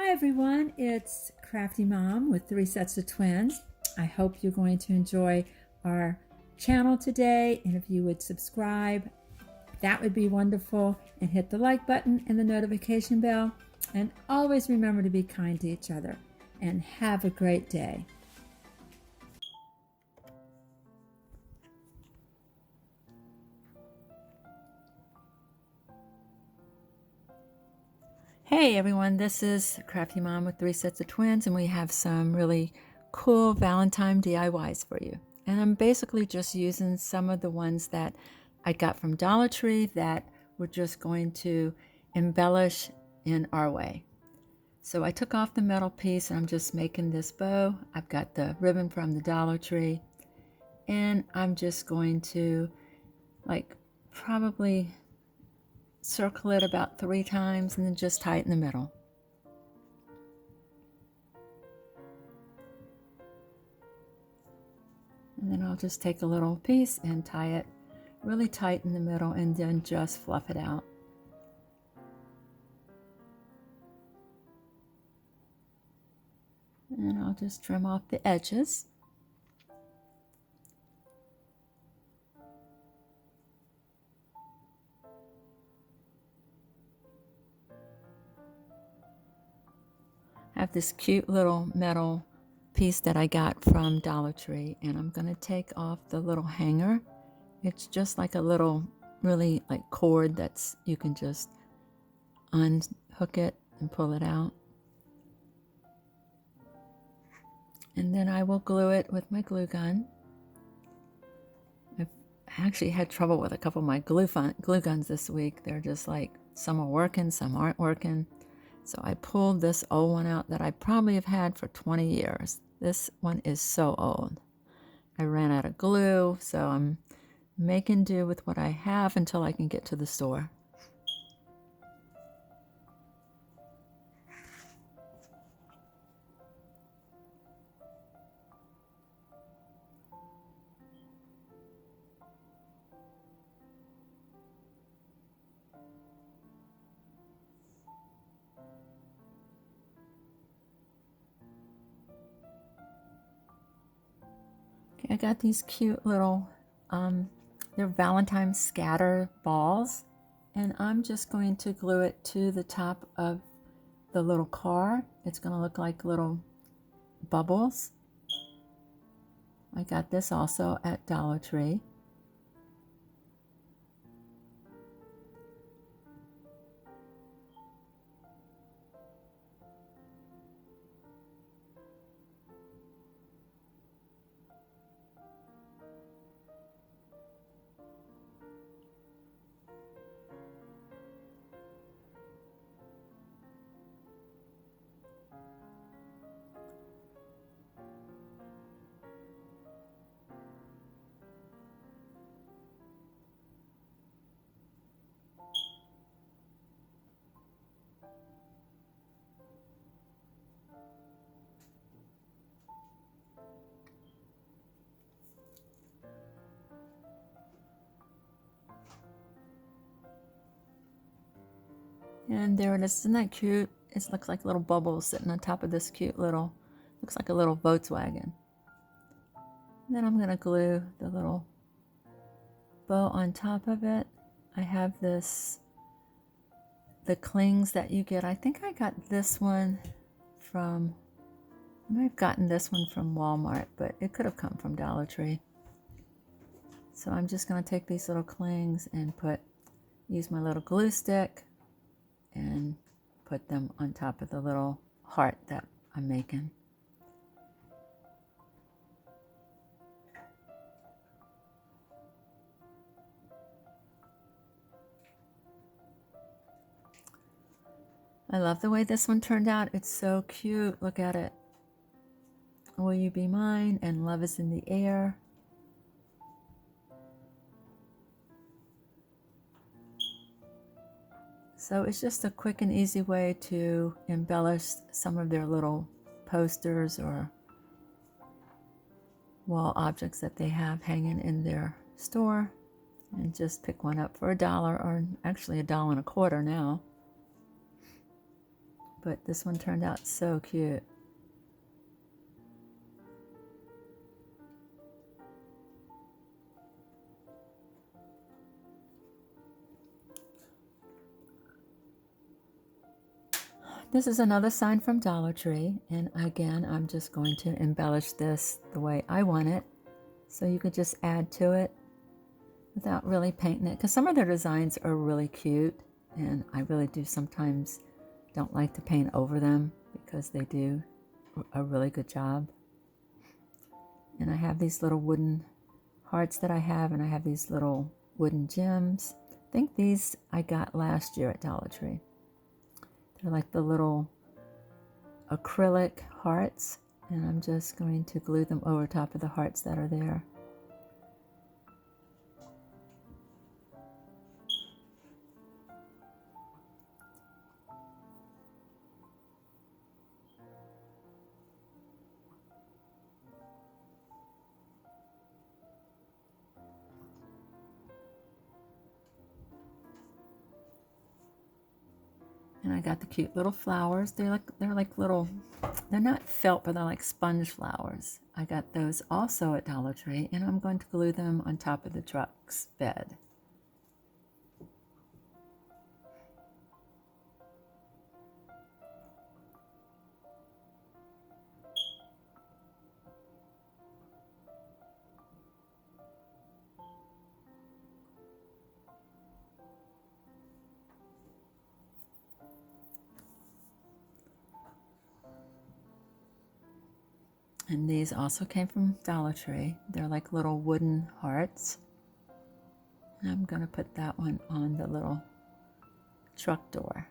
Hi everyone, it's Crafty Mom with 3 sets of twins. I hope you're going to enjoy our channel today, and if you would subscribe, that would be wonderful, and hit the like button and the notification bell, and always remember to be kind to each other, and have a great day. Hey everyone, this is Crafty Mom with 3 sets of twins, and we have some really cool Valentine DIYs for you. And I'm basically just using some of the ones that I got from Dollar Tree that we're just going to embellish in our way. So I took off the metal piece and I'm just making this bow. I've got the ribbon from the Dollar Tree, and I'm just going to probably circle it about 3 times and then just tie it in the middle. And then I'll just take a little piece and tie it really tight in the middle and then just fluff it out. And I'll just trim off the edges. I have this cute little metal piece that I got from Dollar Tree, and I'm going to take off the little hanger. It's just like a little really cord that's you can just unhook it and pull it out. And then I will glue it with my glue gun. I've actually had trouble with a couple of my glue guns this week. They're just some are working, some aren't working. So I pulled this old one out that I probably have had for 20 years. This one is so old. I ran out of glue, so I'm making do with what I have until I can get to the store. I got these cute little, they're Valentine's scatter balls, and I'm just going to glue it to the top of the little car. It's going to look like little bubbles. I got this also at Dollar Tree. And there it is. Isn't that cute? It looks like little bubbles sitting on top of this cute little, looks like a little Volkswagen. And then I'm going to glue the little bow on top of it. I have the clings that you get. I think I got this one from, I might have gotten this one from Walmart, but it could have come from Dollar Tree. So I'm just going to take these little clings and use my little glue stick and put them on top of the little heart that I'm making. I love the way this one turned out. It's so cute. Look at it. Will you be mine? And love is in the air. So it's just a quick and easy way to embellish some of their little posters or wall objects that they have hanging in their store. And just pick one up for $1, or actually $1.25 now. but this one turned out so cute. This is another sign from Dollar Tree, and again, I'm just going to embellish this the way I want it. So you could just add to it without really painting it, because some of their designs are really cute, and I really do sometimes don't like to paint over them because they do a really good job. And I have these little wooden hearts that I have, and I have these little wooden gems. I think these I got last year at Dollar Tree. They're like the little acrylic hearts, and I'm just going to glue them over top of the hearts that are there. And I got the cute little flowers. They're like little, they're not felt, but they're like sponge flowers. I got those also at Dollar Tree, and I'm going to glue them on top of the truck's bed. And these also came from Dollar Tree. They're like little wooden hearts. And I'm going to put that one on the little truck door.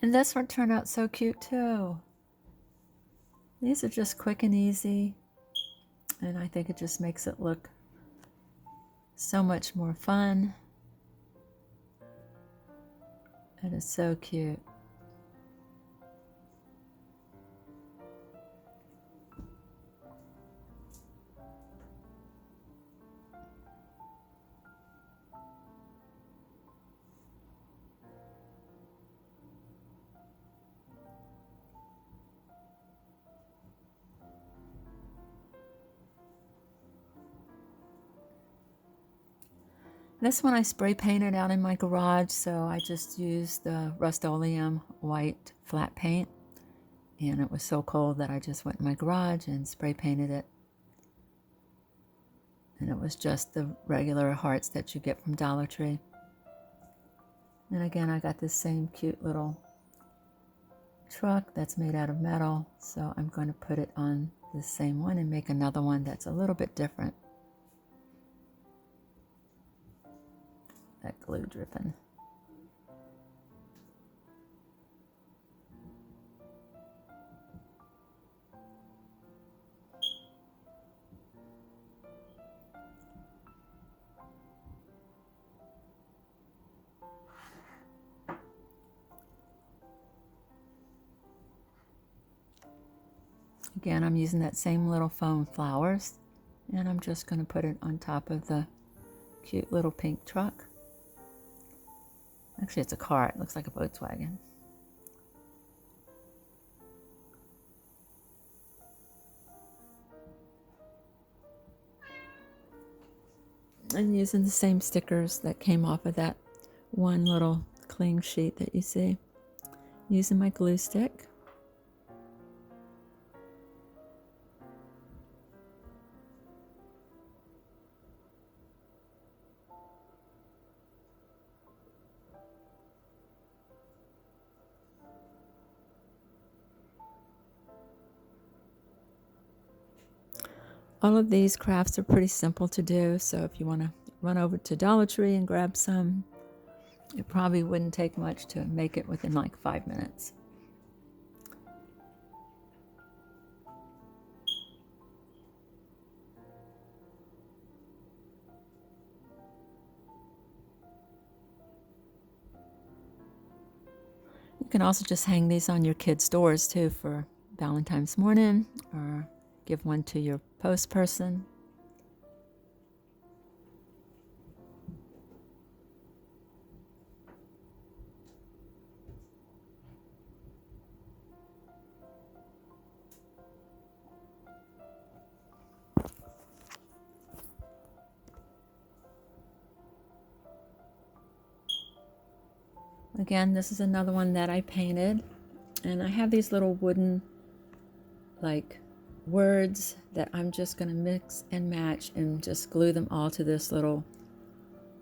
And this one turned out so cute too. These are just quick and easy, and I think it just makes it look so much more fun. It is so cute. This one I spray painted out in my garage, so I just used the Rust-Oleum white flat paint, and it was so cold that I just went in my garage and spray painted it. And it was just the regular hearts that you get from Dollar Tree. And again, I got this same cute little truck that's made out of metal, so I'm going to put it on the same one and make another one that's a little bit different. That glue dripping. Again, I'm using that same little foam flowers, and I'm just going to put it on top of the cute little pink truck. Actually, it's a car. It looks like a Volkswagen. I'm using the same stickers that came off of that one little cling sheet that you see. Using my glue stick. All of these crafts are pretty simple to do, so if you want to run over to Dollar Tree and grab some, it probably wouldn't take much to make it within like 5 minutes. You can also just hang these on your kids' doors too for Valentine's morning, or give one to your post person. Again, this is another one that I painted, and I have these little wooden like words that I'm just going to mix and match and just glue them all to this little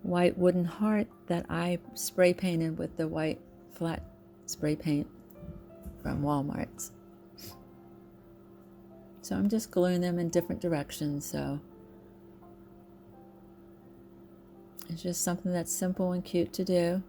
white wooden heart that I spray painted with the white flat spray paint from Walmart. So I'm just gluing them in different directions, so it's just something that's simple and cute to do.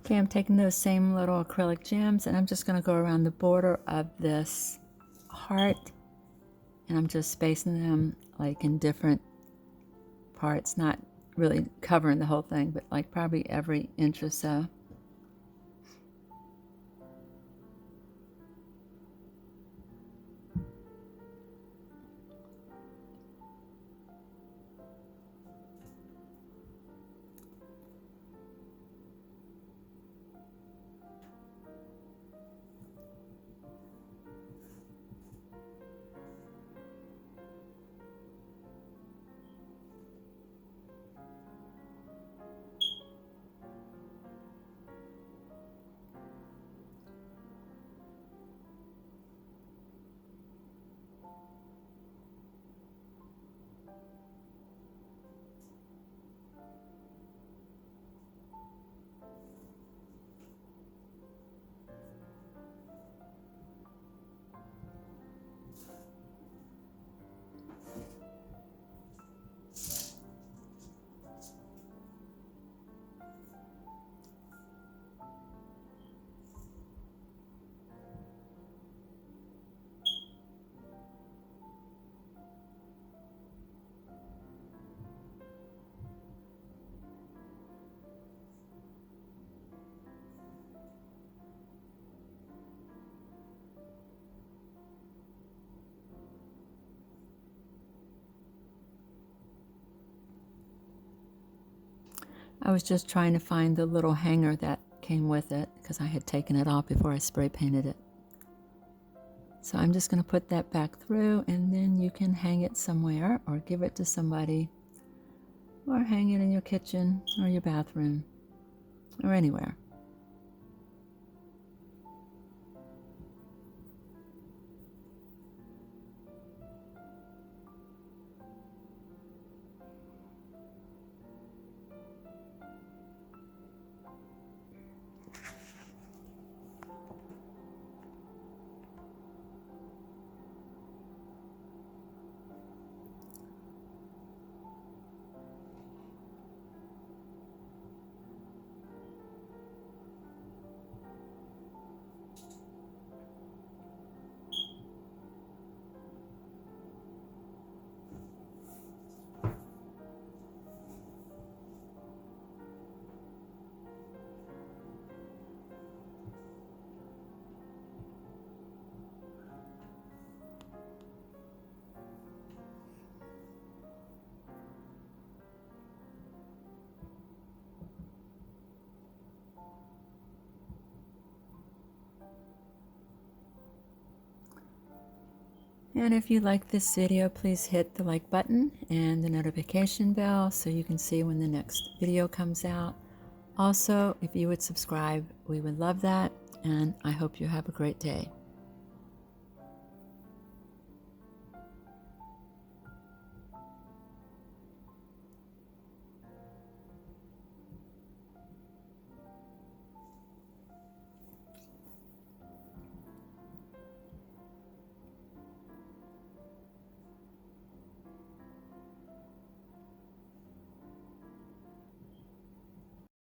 Okay, I'm taking those same little acrylic gems and I'm just going to go around the border of this heart, and I'm just spacing them like in different parts, not really covering the whole thing, but like probably every inch or so. I was just trying to find the little hanger that came with it because I had taken it off before I spray painted it. So I'm just going to put that back through, and then you can hang it somewhere or give it to somebody, or hang it in your kitchen or your bathroom or anywhere. And if you like this video, please hit the like button and the notification bell so you can see when the next video comes out. Also, if you would subscribe, we would love that, and I hope you have a great day.